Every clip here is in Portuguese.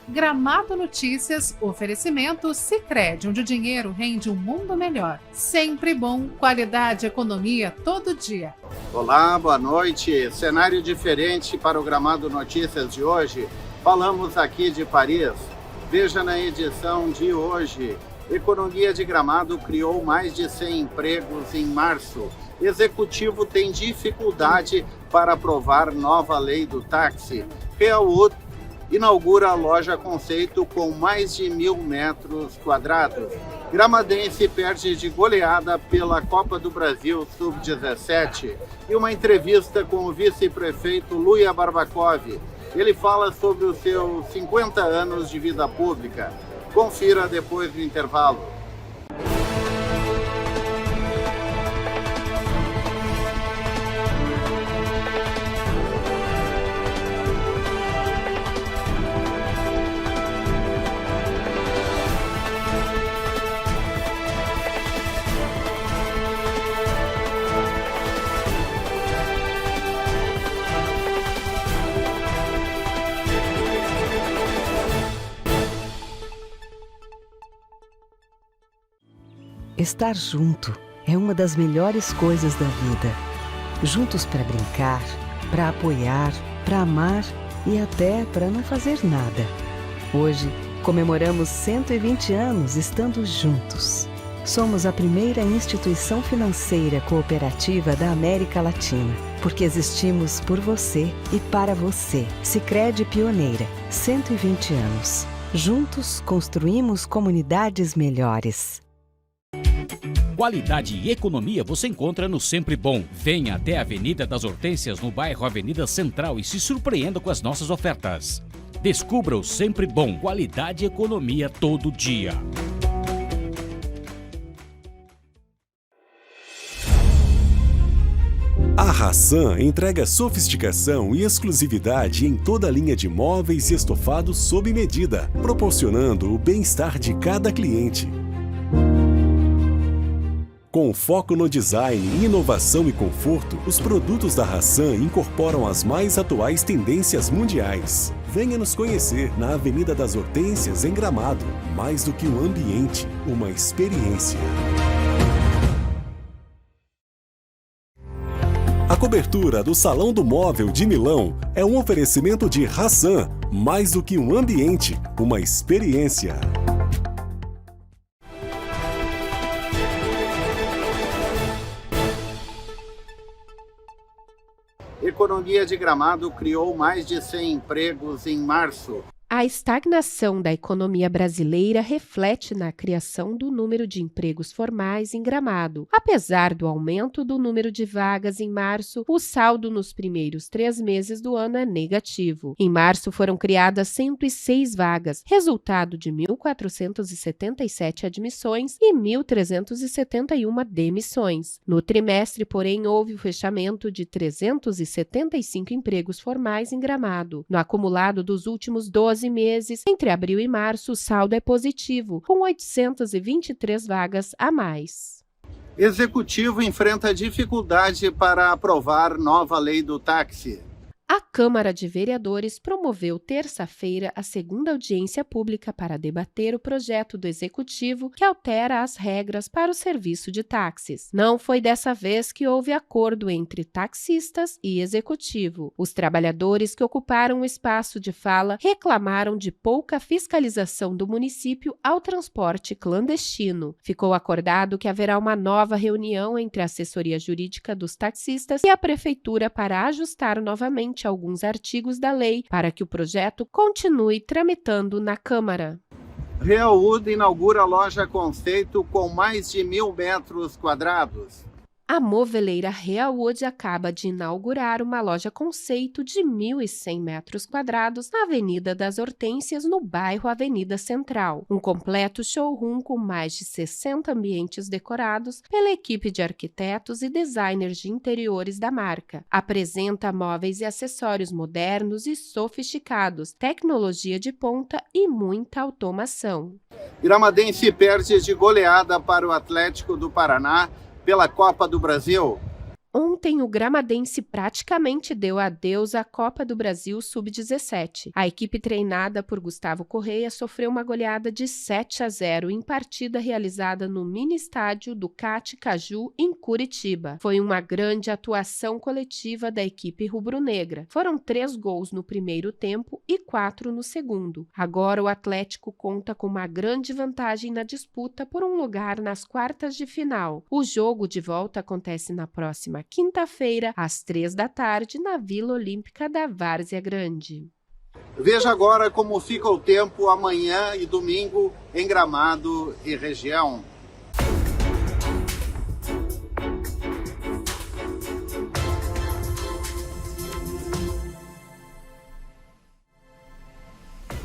Gramado Notícias, oferecimento Sicredi, onde o dinheiro rende um mundo melhor. Sempre bom, qualidade e economia todo dia. Olá, boa noite. Cenário diferente para o Gramado Notícias de hoje. Falamos aqui de Paris. Veja na edição de hoje. Economia de Gramado criou mais de 100 empregos em março. Executivo tem dificuldade para aprovar nova lei do táxi. Realwood inaugura a loja conceito com mais de 1.000 metros quadrados. Gramadense perde de goleada pela Copa do Brasil Sub-17. E uma entrevista com o vice-prefeito Luia Barbakov. Ele fala sobre os seus 50 anos de vida pública. Confira depois do intervalo. Estar junto é uma das melhores coisas da vida. Juntos para brincar, para apoiar, para amar e até para não fazer nada. Hoje, comemoramos 120 anos estando juntos. Somos a primeira instituição financeira cooperativa da América Latina, porque existimos por você e para você. Sicredi Pioneira, 120 anos. Juntos construímos comunidades melhores. Qualidade e economia você encontra no Sempre Bom. Venha até a Avenida das Hortênsias, no bairro Avenida Central, e se surpreenda com as nossas ofertas. Descubra o Sempre Bom. Qualidade e economia todo dia. A Hassan entrega sofisticação e exclusividade em toda a linha de móveis e estofados sob medida, proporcionando o bem-estar de cada cliente. Com foco no design, inovação e conforto, os produtos da Hassan incorporam as mais atuais tendências mundiais. Venha nos conhecer na Avenida das Hortênsias, em Gramado. Mais do que um ambiente, uma experiência. A cobertura do Salão do Móvel de Milão é um oferecimento de Hassan. Mais do que um ambiente, uma experiência. Economia de Gramado criou mais de 100 empregos em março. A estagnação da economia brasileira reflete na criação do número de empregos formais em Gramado. Apesar do aumento do número de vagas em março, o saldo nos primeiros 3 meses do ano é negativo. Em março foram criadas 106 vagas, resultado de 1.477 admissões e 1.371 demissões. No trimestre, porém, houve o fechamento de 375 empregos formais em Gramado. No acumulado dos últimos 12 meses, entre abril e março, o saldo é positivo, com 823 vagas a mais. Executivo enfrenta dificuldade para aprovar nova lei do táxi. A Câmara de Vereadores promoveu terça-feira a segunda audiência pública para debater o projeto do Executivo que altera as regras para o serviço de táxis. Não foi dessa vez que houve acordo entre taxistas e Executivo. Os trabalhadores que ocuparam o espaço de fala reclamaram de pouca fiscalização do município ao transporte clandestino. Ficou acordado que haverá uma nova reunião entre a assessoria jurídica dos taxistas e a Prefeitura para ajustar novamente alguns artigos da lei para que o projeto continue tramitando na Câmara. Realwood inaugura loja conceito com mais de 1.000 metros quadrados. A moveleira Realwood acaba de inaugurar uma loja conceito de 1.100 metros quadrados na Avenida das Hortênsias, no bairro Avenida Central. Um completo showroom com mais de 60 ambientes decorados pela equipe de arquitetos e designers de interiores da marca. Apresenta móveis e acessórios modernos e sofisticados, tecnologia de ponta e muita automação. Gramadense perde de goleada para o Atlético do Paraná pela Copa do Brasil. Ontem, o gramadense praticamente deu adeus à Copa do Brasil Sub-17. A equipe treinada por Gustavo Correia sofreu uma goleada de 7-0 em partida realizada no mini estádio do Cate Caju, em Curitiba. Foi uma grande atuação coletiva da equipe rubro-negra. Foram 3 gols no primeiro tempo e 4 no segundo. Agora, o Atlético conta com uma grande vantagem na disputa por um lugar nas quartas de final. O jogo de volta acontece na próxima quinta-feira, às 15h, na Vila Olímpica da Várzea Grande. Veja agora como fica o tempo amanhã e domingo em Gramado e região.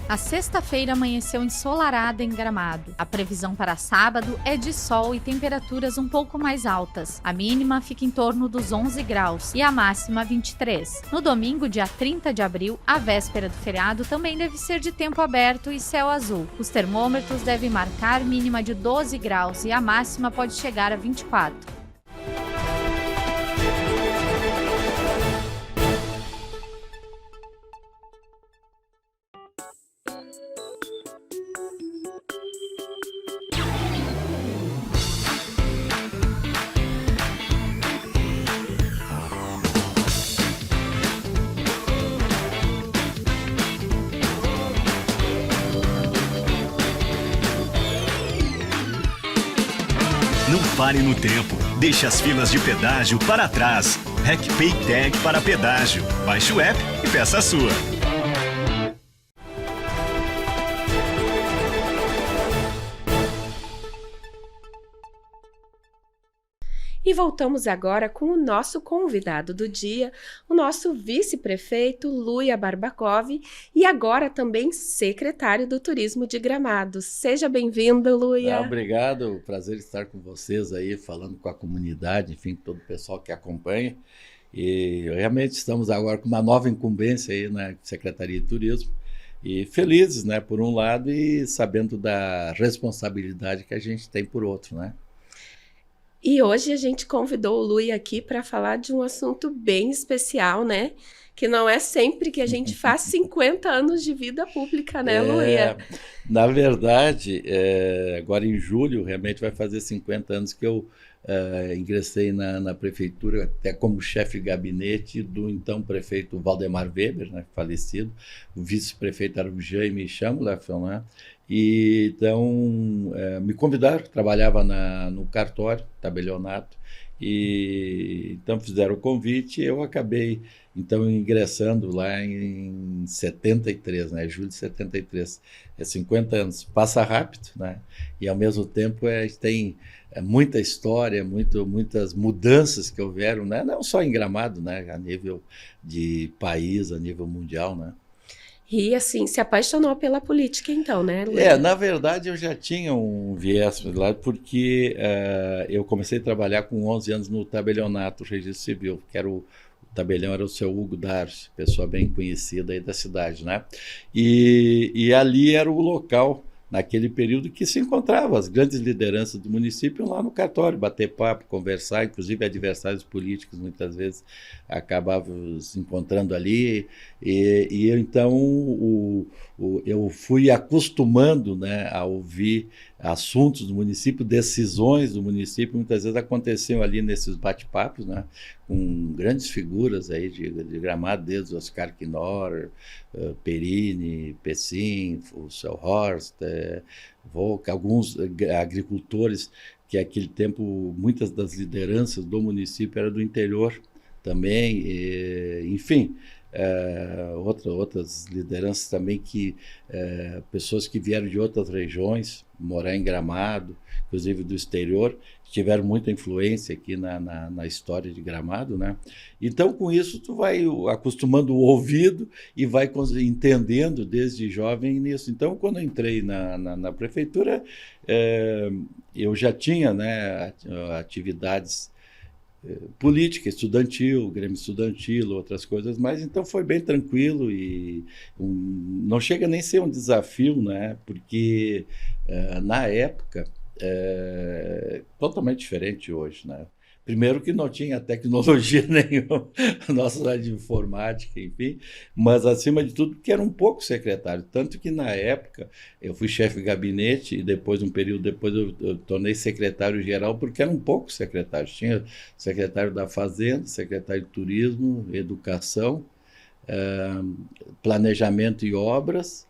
A sexta-feira amanheceu ensolarada em Gramado. A previsão para sábado é de sol e temperaturas um pouco mais altas. A mínima fica em torno dos 11 graus e a máxima 23. No domingo, dia 30 de abril, a véspera do feriado, também deve ser de tempo aberto e céu azul. Os termômetros devem marcar mínima de 12 graus e a máxima pode chegar a 24. Não pare no tempo. Deixe as filas de pedágio para trás. RecPay Tag para pedágio. Baixe o app e peça a sua. E voltamos agora com o nosso convidado do dia, o nosso vice-prefeito Luia Barbakov e agora também secretário do Turismo de Gramado. Seja bem-vindo, Luia. Obrigado, prazer estar com vocês aí, falando com a comunidade, enfim, todo o pessoal que acompanha. E realmente estamos agora com uma nova incumbência aí na Secretaria de Turismo. E felizes, né, por um lado, e sabendo da responsabilidade que a gente tem por outro, né? E hoje a gente convidou o Luia aqui para falar de um assunto bem especial, né? Que não é sempre que a gente faz 50 anos de vida pública, né, Luia? Na verdade, agora em julho, realmente vai fazer 50 anos que eu ingressei na prefeitura, até como chefe de gabinete do então prefeito Valdemar Weber, né, falecido. O vice-prefeito era o Jaime Chamleffel, né? E então me convidaram, trabalhava no cartório, tabelionato, e então fizeram o convite e eu acabei então ingressando lá em 73, né, julho de 73. 50 anos, passa rápido, né? E ao mesmo tempo tem muita história, muitas mudanças que houveram, né? Não só em Gramado, né, a nível de país, a nível mundial, né? E assim, se apaixonou pela política então, né, Luia? Na verdade eu já tinha um viés lá, porque eu comecei a trabalhar com 11 anos no tabelionato, registro civil, que era o tabelião era o seu Hugo Darcy, pessoa bem conhecida aí da cidade, né? E ali era o local, naquele período, que se encontravam as grandes lideranças do município lá no cartório, bater papo, conversar, inclusive adversários políticos muitas vezes acabavam se encontrando ali, e então eu fui acostumando, né, a ouvir assuntos do município, decisões do município, muitas vezes aconteciam ali nesses bate-papos, né, com grandes figuras aí de Gramado, desde Oscar Knorr, Perini, Pessim, o seu Horst, Volk, alguns agricultores que naquele tempo muitas das lideranças do município eram do interior também, enfim, outras lideranças também, pessoas que vieram de outras regiões, morar em Gramado, inclusive do exterior, que tiveram muita influência aqui na história de Gramado, né? Então, com isso, tu vai acostumando o ouvido e vai entendendo desde jovem nisso. Então, quando eu entrei na prefeitura, eu já tinha, né, atividades política, estudantil, Grêmio Estudantil, outras coisas, mas então foi bem tranquilo e não chega nem a ser um desafio, né? Porque na época totalmente diferente de hoje, né? Primeiro que não tinha tecnologia nenhuma, nossa área de informática, enfim, mas acima de tudo que eram poucos secretários, tanto que na época eu fui chefe de gabinete e depois, um período depois, eu tornei secretário-geral porque eram poucos secretários. Tinha secretário da Fazenda, secretário de Turismo, Educação, Planejamento e Obras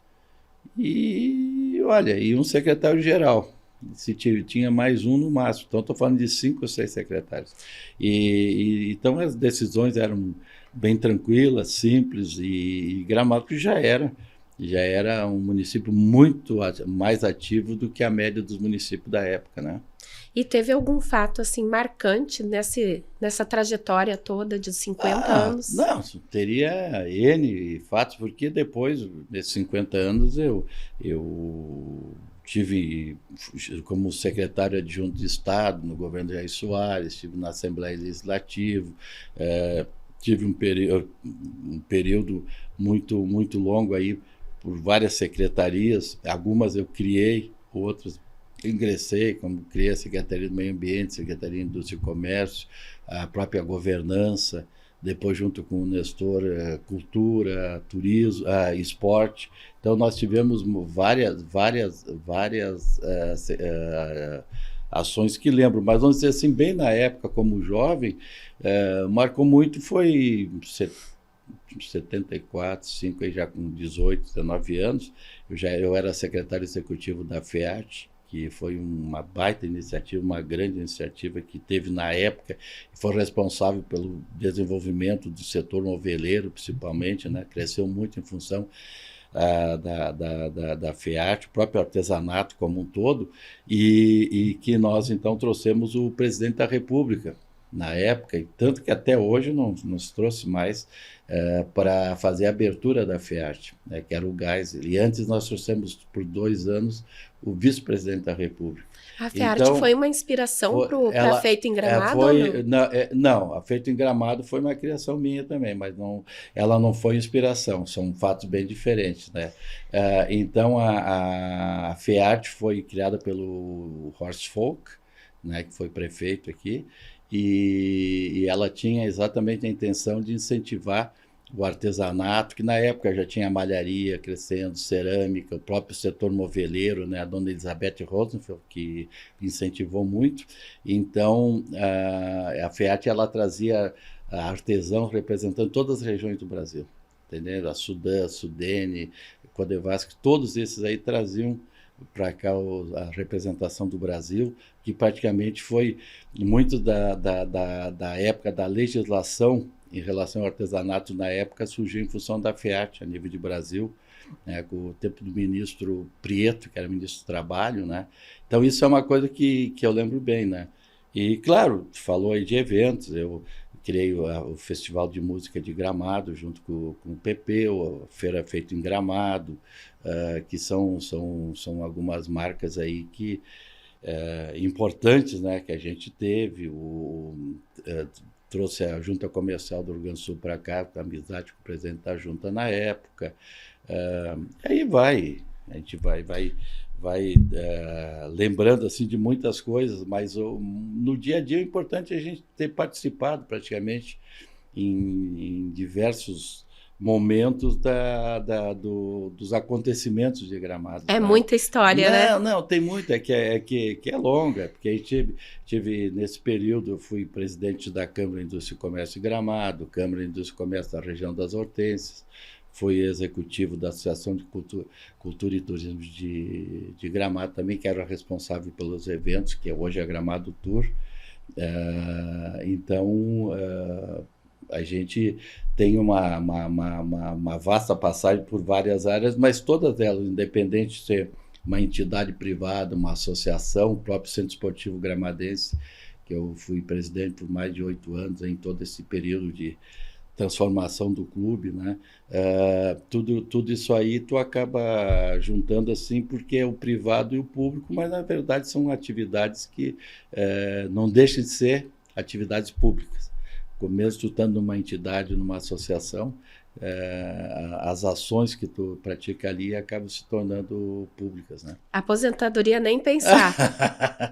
e, olha, e um secretário-geral. Se tinha mais um no máximo. Então, estou falando de 5 ou 6 secretários. Então, as decisões eram bem tranquilas, simples, e Gramado já era um município muito mais ativo do que a média dos municípios da época, né? E teve algum fato assim marcante nessa trajetória toda de 50 anos? Não, teria N fatos, porque depois, nesses 50 anos, eu tive como secretário adjunto de Estado no governo de Jair Soares, estive na Assembleia Legislativa, tive um período muito, muito longo aí por várias secretarias, algumas eu criei, outras ingressei, como criei a Secretaria do Meio Ambiente, Secretaria de Indústria e Comércio, a própria governança, depois junto com o Nestor, cultura, turismo, esporte. Então nós tivemos várias ações que lembro, mas vamos dizer assim, bem na época como jovem, marcou muito, foi 74, 5, aí já com 18, 19 anos, eu era secretário executivo da FEAT, que foi uma baita iniciativa, uma grande iniciativa que teve na época, e foi responsável pelo desenvolvimento do setor moveleiro, principalmente, né? Cresceu muito em função da FEAT, o próprio artesanato como um todo, e que nós, então, trouxemos o presidente da República, na época, e tanto que até hoje não nos trouxe mais para fazer a abertura da FEAT, né, que era o Geisel. E antes nós trouxemos por 2 anos o vice-presidente da República. A FEAT foi uma inspiração para Feito em Gramado? Não, a Feito em Gramado foi uma criação minha também, mas ela não foi inspiração, são fatos bem diferentes, né? Então a FEAT foi criada pelo Horst Volk, né, que foi prefeito aqui, e ela tinha exatamente a intenção de incentivar o artesanato, que na época já tinha malharia crescendo, cerâmica, o próprio setor moveleiro, né, a dona Elizabeth Rosenfeld, que incentivou muito. Então, a FEAT ela trazia artesãos representando todas as regiões do Brasil, entendeu? A Sudã, Sudene, Codevasque, todos esses aí traziam para cá a representação do Brasil, que praticamente foi muito da época da legislação em relação ao artesanato na época, surgiu em função da FEAT a nível de Brasil, né, com o tempo do ministro Prieto, que era ministro do Trabalho, né? Então isso é uma coisa que eu lembro bem, né? E claro, falou aí de eventos, eu criei o Festival de Música de Gramado junto com o PP, a Feira Feito em Gramado, que são algumas marcas aí que importantes, né, que a gente teve. Trouxe a Junta Comercial do Rio Grande do Sul para cá, com a amizade com o presidente da Junta na época. Aí a gente vai lembrando assim de muitas coisas, mas no dia a dia o importante é a gente ter participado praticamente em diversos momentos dos acontecimentos de Gramado. É muita história, né? Não, tem muita, que é longa, porque a gente tive nesse período, eu fui presidente da Câmara de Indústria e Comércio de Gramado, Câmara de Indústria e Comércio da região das Hortênsias, fui executivo da Associação de Cultura e Turismo de Gramado também, que era responsável pelos eventos, que hoje é Gramado Tour. Então, a gente tem uma vasta passagem por várias áreas, mas todas elas, independente de ser uma entidade privada, uma associação, o próprio Centro Esportivo Gramadense, que eu fui presidente por mais de 8 anos, em todo esse período de transformação do clube, né? Tudo isso aí tu acaba juntando assim, porque é o privado e o público, mas na verdade são atividades que não deixam de ser atividades públicas. Mesmo tu estando numa entidade, numa associação, as ações que tu pratica ali acabam se tornando públicas, né? Aposentadoria nem pensar.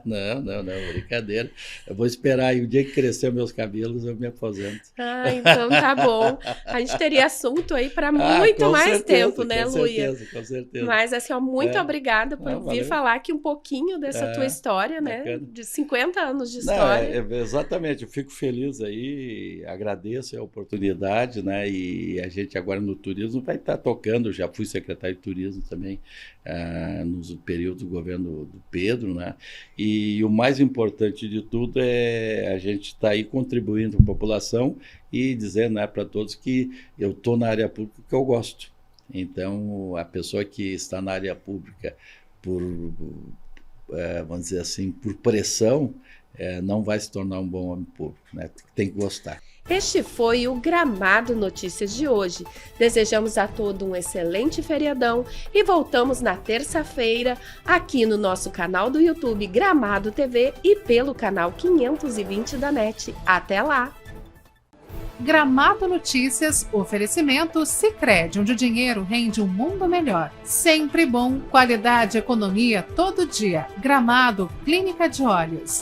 Não, brincadeira. Eu vou esperar aí o dia que crescer meus cabelos, eu me aposento. Então tá bom. A gente teria assunto aí para muito mais certeza, tempo, né, Luia? Com certeza. Mas assim, ó, muito obrigada por vir falar aqui um pouquinho dessa tua história, né? Bacana. De 50 anos de história. Exatamente, eu fico feliz aí, agradeço a oportunidade, né? E a gente agora no turismo vai estar tocando, já fui secretário de turismo também nos períodos do governo do Pedro, né? E o mais importante de tudo é a gente estar aí contribuindo com a população e dizendo, né, para todos que eu estou na área pública que eu gosto. Então, a pessoa que está na área pública vamos dizer assim, por pressão, não vai se tornar um bom homem público, né? Tem que gostar. Este foi o Gramado Notícias de hoje. Desejamos a todos um excelente feriadão e voltamos na terça-feira aqui no nosso canal do YouTube Gramado TV e pelo canal 520 da NET. Até lá! Gramado Notícias, oferecimento Sicredi, onde o dinheiro rende um mundo melhor. Sempre bom, qualidade, economia todo dia. Gramado, Clínica de Olhos.